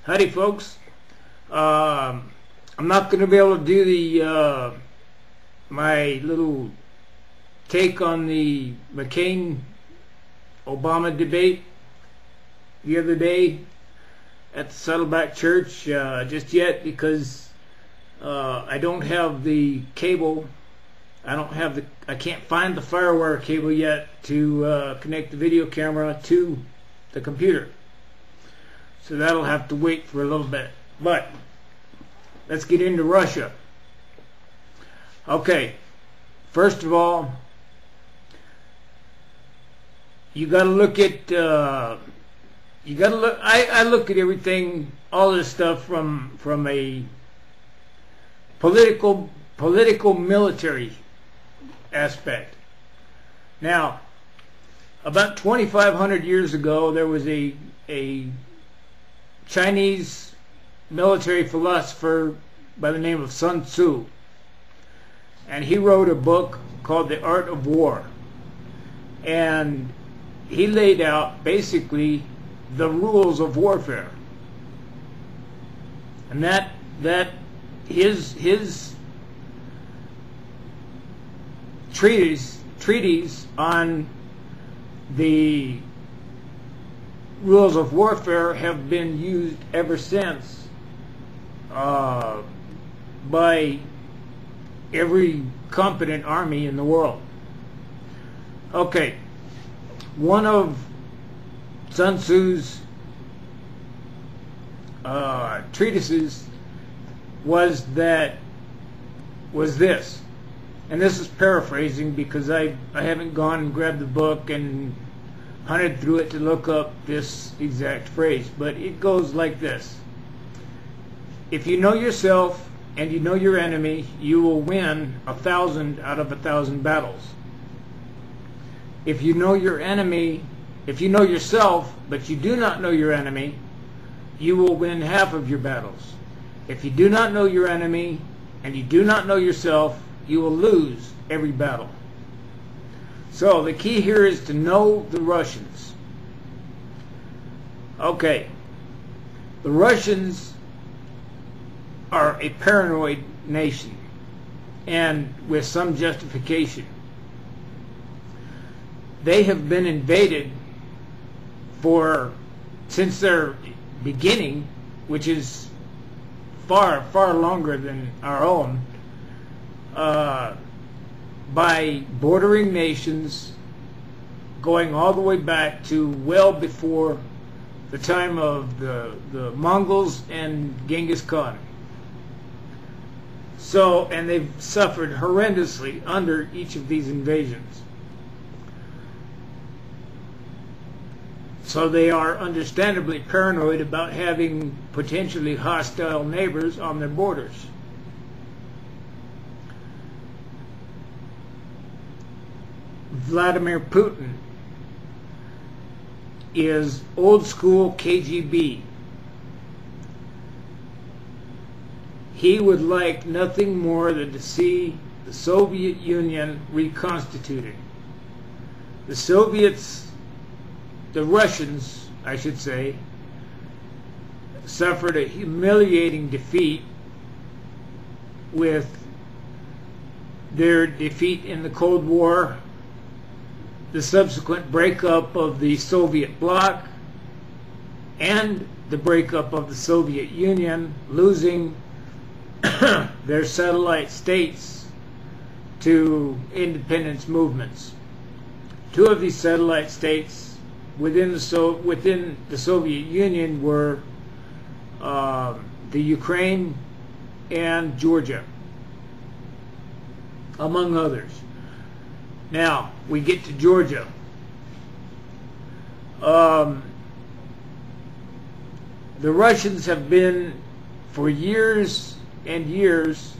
Howdy, folks. I'm not going to be able to do the my little take on the McCain-Obama debate the other day at the Saddleback Church just yet, because I don't have the cable. I can't find the FireWire cable yet to connect the video camera to the computer. So that'll have to wait for a little bit. But let's get into Russia. Okay, first of all, you got to look at I look at everything, all this stuff from a political military aspect. Now, about 2,500 years ago, there was a Chinese military philosopher by the name of Sun Tzu, and he wrote a book called The Art of War, and he laid out basically the rules of warfare, and that his treatise on the rules of warfare have been used ever since by every competent army in the world. Okay, one of Sun Tzu's treatises was this, and this is paraphrasing because I haven't gone and grabbed the book and hunted through it to look up this exact phrase, but it goes like this: if you know yourself and you know your enemy, you will win 1,000 out of 1,000 battles. If you know your enemy, if you know yourself but you do not know your enemy, you will win half of your battles. If you do not know your enemy and you do not know yourself, you will lose every battle. So the key here is to know the Russians. Okay, the Russians are a paranoid nation, and with some justification. They have been invaded since their beginning, which is far longer than our own, by bordering nations going all the way back to well before the time of the Mongols and Genghis Khan. So, and they've suffered horrendously under each of these invasions. So they are understandably paranoid about having potentially hostile neighbors on their borders. Vladimir Putin is old school KGB. He would like nothing more than to see the Soviet Union reconstituted. The Russians, I should say, suffered a humiliating defeat with their defeat in the Cold War, the subsequent breakup of the Soviet Bloc, and the breakup of the Soviet Union, losing their satellite states to independence movements. Two of these satellite states within the Soviet Union were the Ukraine and Georgia, among others. Now, we get to Georgia. The Russians have been, for years and years,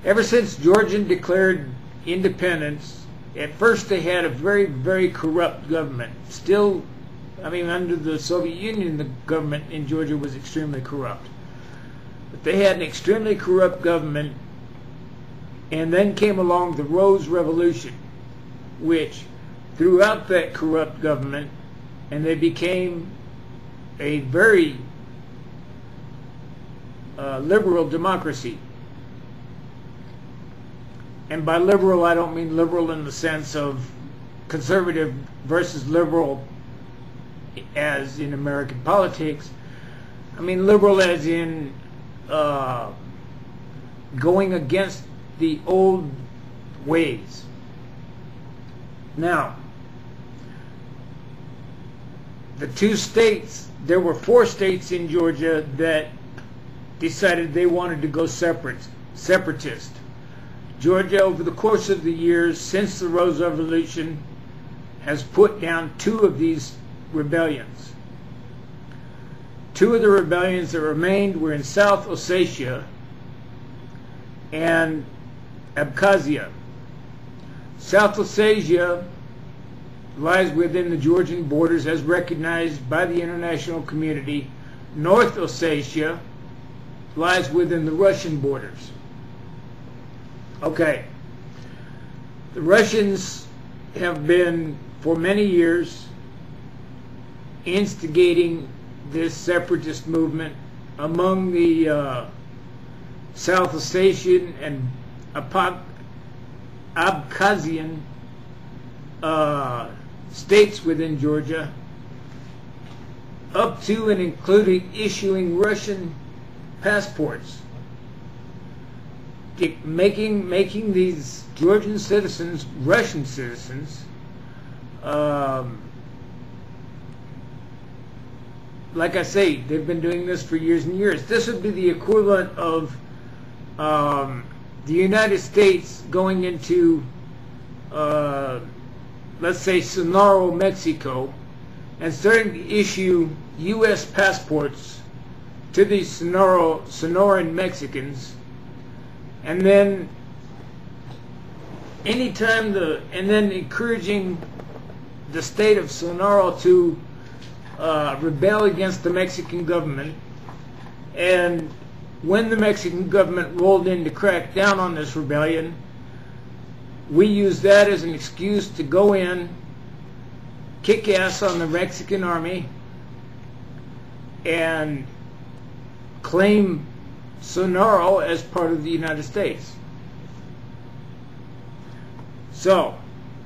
ever since Georgia declared independence. At first they had a very, very corrupt government. Still, I mean, under the Soviet Union, the government in Georgia was extremely corrupt. But they had an extremely corrupt government, and then came along the Rose Revolution, which threw out that corrupt government, and they became a very liberal democracy. And by liberal, I don't mean liberal in the sense of conservative versus liberal as in American politics. I mean liberal as in going against the old ways. Now, the two states, there were 4 states in Georgia that decided they wanted to go separatist. Georgia, over the course of the years since the Rose Revolution, has put down 2 of these rebellions. 2 of the rebellions that remained were in South Ossetia and Abkhazia. South Ossetia lies within the Georgian borders as recognized by the international community. North Ossetia lies within the Russian borders. Okay. The Russians have been, for many years, instigating this separatist movement among the South Ossetian and Abkhazian states within Georgia, up to and including issuing Russian passports, making these Georgian citizens Russian citizens. Like I say, they've been doing this for years and years. This would be the equivalent of the United States going into, let's say, Sonora, Mexico, and starting to issue U.S. passports to these Sonoran Mexicans, and then and then encouraging the state of Sonora to rebel against the Mexican government. And when the Mexican government rolled in to crack down on this rebellion, we used that as an excuse to go in, kick ass on the Mexican army, and claim Sonora as part of the United States. So,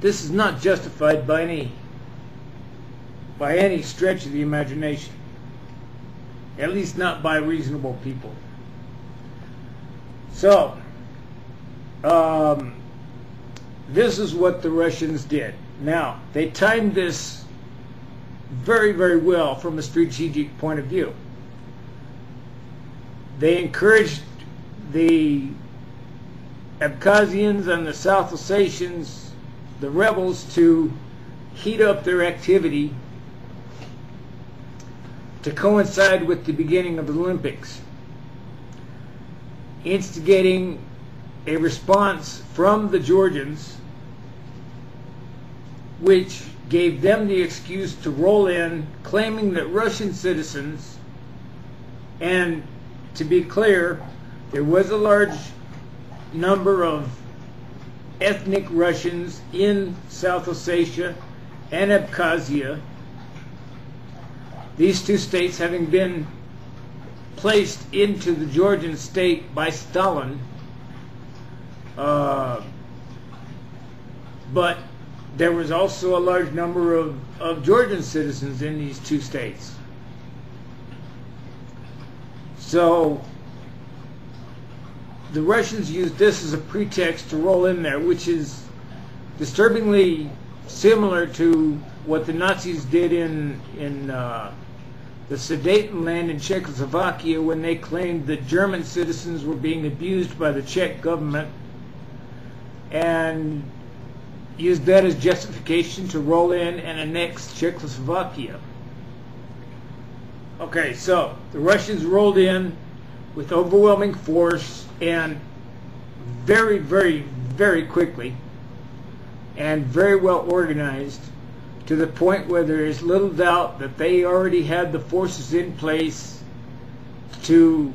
this is not justified by any stretch of the imagination. At least not by reasonable people. So, this is what the Russians did. Now, they timed this very, very well from a strategic point of view. They encouraged the Abkhazians and the South Ossetians, the rebels, to heat up their activity to coincide with the beginning of the Olympics, instigating a response from the Georgians, which gave them the excuse to roll in, claiming that Russian citizens, and to be clear, there was a large number of ethnic Russians in South Ossetia and Abkhazia, these 2 states having been placed into the Georgian state by Stalin, but there was also a large number of Georgian citizens in these 2 states. So the Russians used this as a pretext to roll in there, which is disturbingly similar to what the Nazis did in the Sudetenland in Czechoslovakia, when they claimed that German citizens were being abused by the Czech government, and used that as justification to roll in and annex Czechoslovakia. Okay, so the Russians rolled in with overwhelming force and very, very, very quickly and very well organized, to the point where there is little doubt that they already had the forces in place to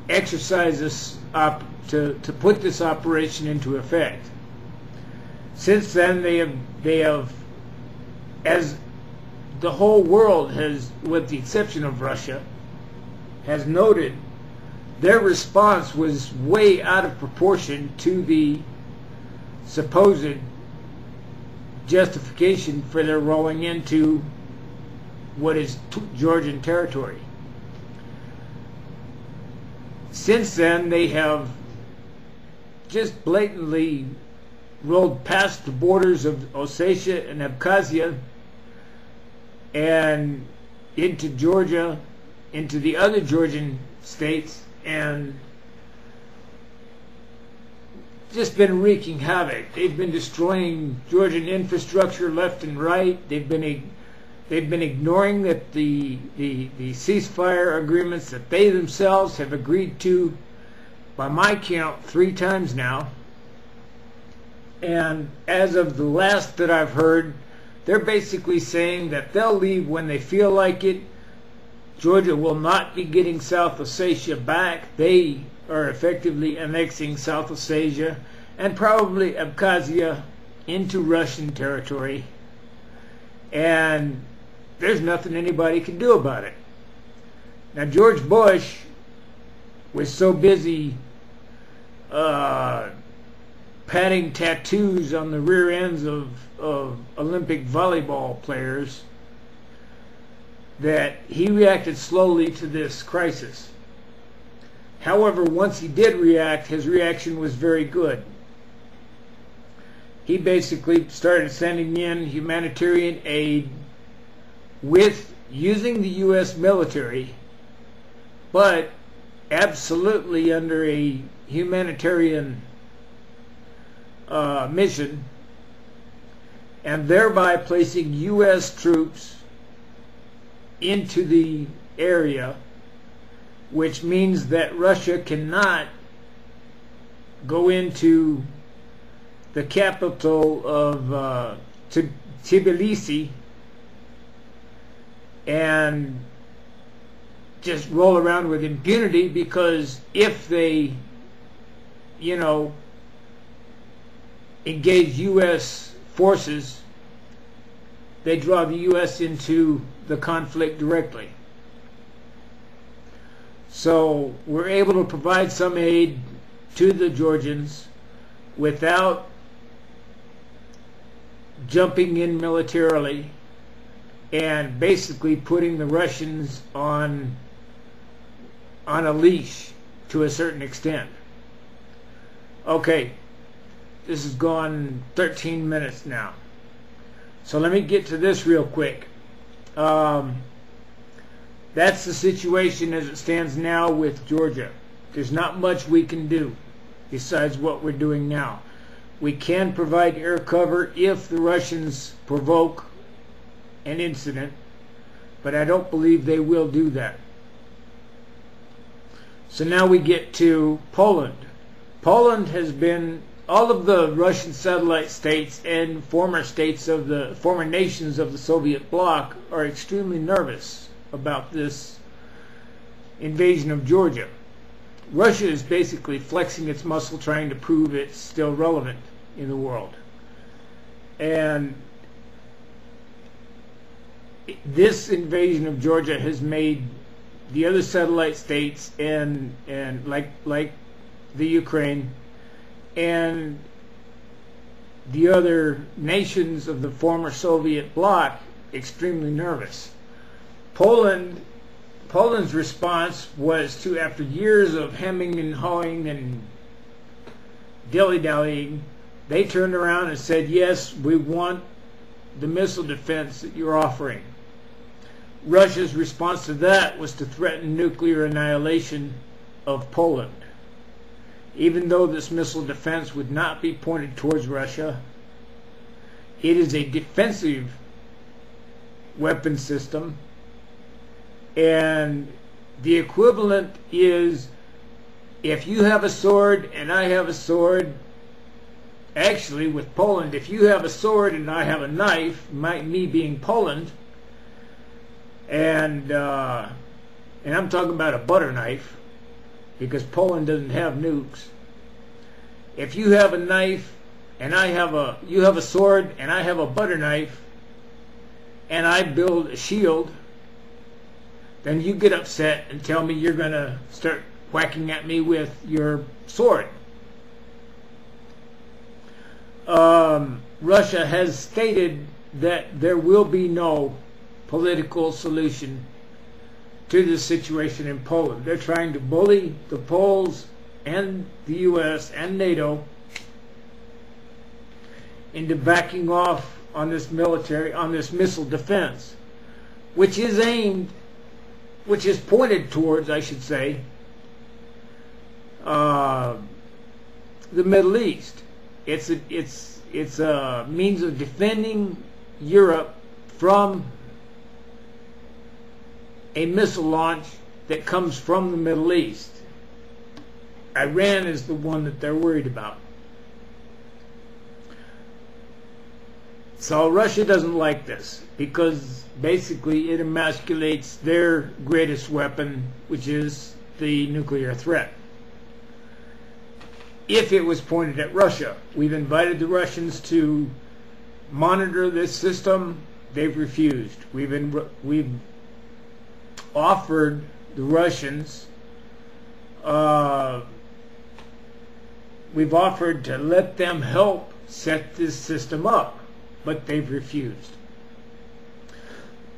exercise this, to put this operation into effect. Since then, they have, as the whole world has, with the exception of Russia, has noted, their response was way out of proportion to the supposed justification for their rolling into what is Georgian territory. Since then, they have just blatantly rolled past the borders of Ossetia and Abkhazia and into Georgia, into the other Georgian states, and just been wreaking havoc. They've been destroying Georgian infrastructure left and right. They've been ignoring that the ceasefire agreements that they themselves have agreed to, by my count, 3 times now. And as of the last that I've heard, they're basically saying that they'll leave when they feel like it. Georgia will not be getting South Ossetia back. They are effectively annexing South Ossetia and probably Abkhazia into Russian territory. And there's nothing anybody can do about it. Now, George Bush was so busy patting tattoos on the rear ends of Olympic volleyball players that he reacted slowly to this crisis. However, once he did react, his reaction was very good. He basically started sending in humanitarian aid with using the U.S. military, but absolutely under a humanitarian mission, and thereby placing U.S. troops into the area, which means that Russia cannot go into the capital of Tbilisi and just roll around with impunity, because if they, engage U.S. forces, they draw the U.S. into the conflict directly. So we're able to provide some aid to the Georgians without jumping in militarily and basically putting the Russians on a leash to a certain extent. Okay, this has gone 13 minutes now. So let me get to this real quick. That's the situation as it stands now with Georgia. There's not much we can do besides what we're doing now. We can provide air cover if the Russians provoke an incident, but I don't believe they will do that. So now we get to Poland. Poland has been, all of the Russian satellite states and former nations of the Soviet Bloc are extremely nervous about this invasion of Georgia. Russia is basically flexing its muscle, trying to prove it's still relevant in the world. And this invasion of Georgia has made the other satellite states and like the Ukraine and the other nations of the former Soviet Bloc extremely nervous. Poland's response was to, after years of hemming and hawing and dilly-dallying, they turned around and said, yes, we want the missile defense that you're offering. Russia's response to that was to threaten nuclear annihilation of Poland. Even though this missile defense would not be pointed towards Russia, it is a defensive weapon system, and the equivalent is, if you have a sword and I have a sword, actually with Poland, if you have a sword and I have a knife, me being Poland, and I'm talking about a butter knife, because Poland doesn't have nukes. If you have a knife and you have a sword and I have a butter knife, and I build a shield, then you get upset and tell me you're going to start whacking at me with your sword. Russia has stated that there will be no political solution to this situation in Poland. They're trying to bully the Poles and the U.S. and NATO into backing off on this missile defense, which is pointed towards, I should say, the Middle East. It's a means of defending Europe from a missile launch that comes from the Middle East. Iran is the one that they're worried about. So Russia doesn't like this because basically it emasculates their greatest weapon, which is the nuclear threat. If it was pointed at Russia, we've invited the Russians to monitor this system. They've refused. We've offered the Russians, we've offered to let them help set this system up, but they've refused.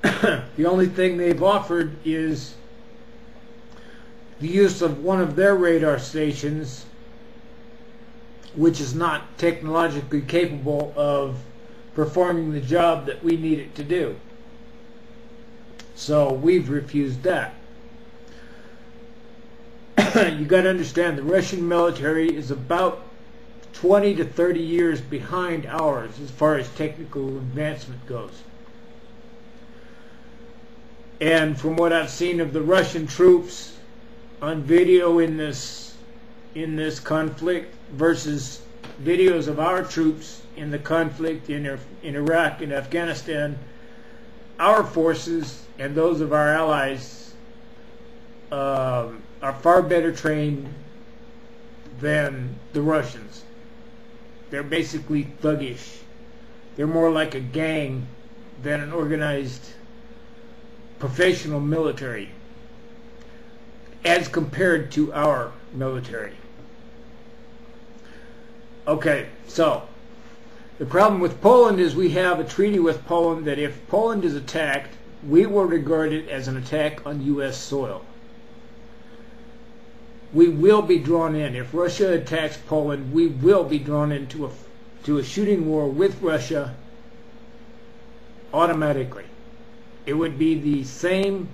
The only thing they've offered is the use of one of their radar stations, which is not technologically capable of performing the job that we need it to do. So we've refused that. You got to understand, the Russian military is about 20 to 30 years behind ours as far as technical advancement goes. And from what I've seen of the Russian troops on video in this conflict versus videos of our troops in the conflict in Iraq and Afghanistan, our forces and those of our allies are far better trained than the Russians. They're basically thuggish. They're more like a gang than an organized professional military as compared to our military. Okay, so the problem with Poland is we have a treaty with Poland that if Poland is attacked, we will regard it as an attack on U.S. soil. We will be drawn in. If Russia attacks Poland, we will be drawn into a shooting war with Russia automatically. It would be the same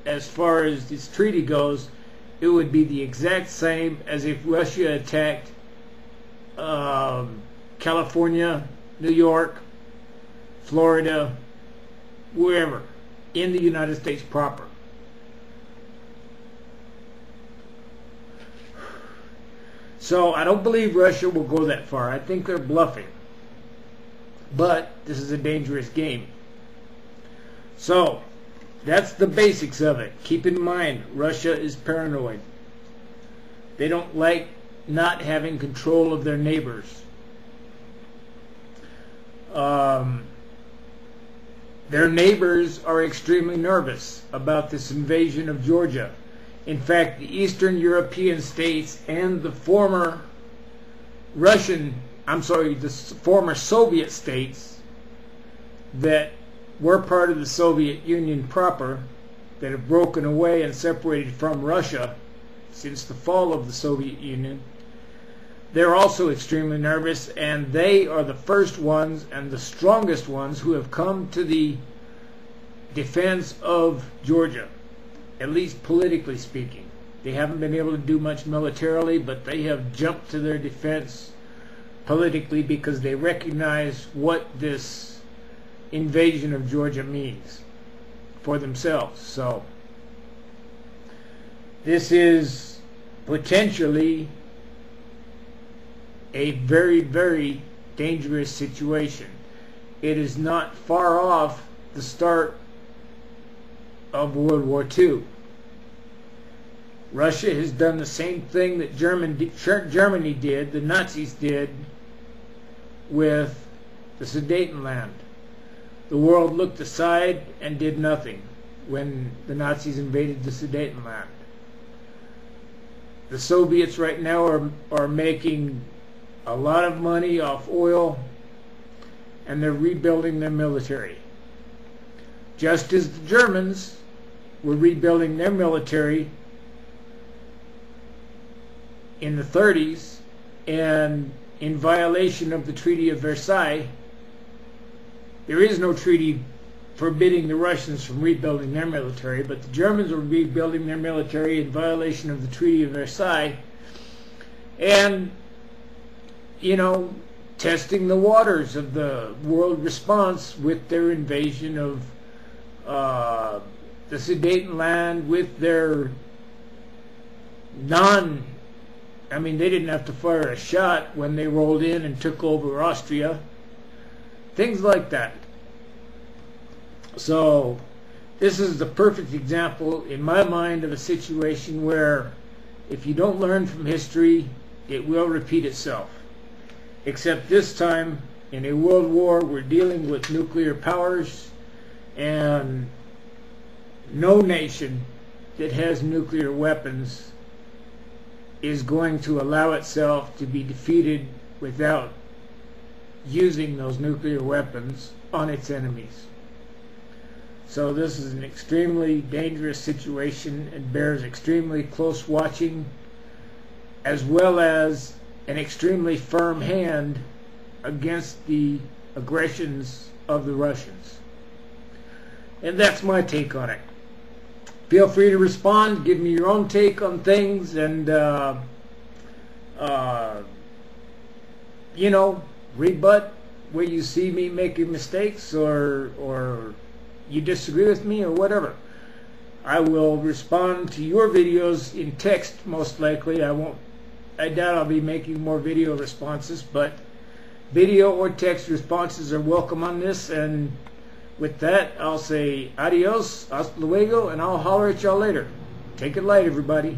as far as this treaty goes. It would be the exact same as if Russia attacked California, New York, Florida, wherever in the United States proper. So I don't believe Russia will go that far. I think they're bluffing. But this is a dangerous game. So that's the basics of it. Keep in mind, Russia is paranoid. They don't like not having control of their neighbors. Their neighbors are extremely nervous about this invasion of Georgia. In fact, the Eastern European states and the former former Soviet states that were part of the Soviet Union proper, that have broken away and separated from Russia since the fall of the Soviet Union, they're also extremely nervous, and they are the first ones and the strongest ones who have come to the defense of Georgia, at least politically speaking. They haven't been able to do much militarily, but they have jumped to their defense politically because they recognize what this invasion of Georgia means for themselves. So this is potentially a very, very dangerous situation. It is not far off the start of World War II. Russia has done the same thing that Germany did, the Nazis did, with the Sudetenland. The world looked aside and did nothing. when the Nazis invaded the Sudetenland. The Soviets right now are making a lot of money off oil, and they're rebuilding their military. Just as the Germans were rebuilding their military in the 30s, and in violation of the Treaty of Versailles. There is no treaty forbidding the Russians from rebuilding their military, but the Germans were rebuilding their military in violation of the Treaty of Versailles, and, you know, testing the waters of the world response with their invasion of the Sudetenland, with their they didn't have to fire a shot when they rolled in and took over Austria. Things like that. So this is the perfect example in my mind of a situation where if you don't learn from history, it will repeat itself. Except this time, in a world war, we're dealing with nuclear powers, and no nation that has nuclear weapons is going to allow itself to be defeated without using those nuclear weapons on its enemies. So this is an extremely dangerous situation and bears extremely close watching, as well as an extremely firm hand against the aggressions of the Russians. And that's my take on it. Feel free to respond, give me your own take on things, and rebut where you see me making mistakes, or you disagree with me, or whatever. I will respond to your videos in text, most likely. I doubt I'll be making more video responses, but video or text responses are welcome on this. And with that, I'll say adios, hasta luego, and I'll holler at y'all later. Take it light, everybody.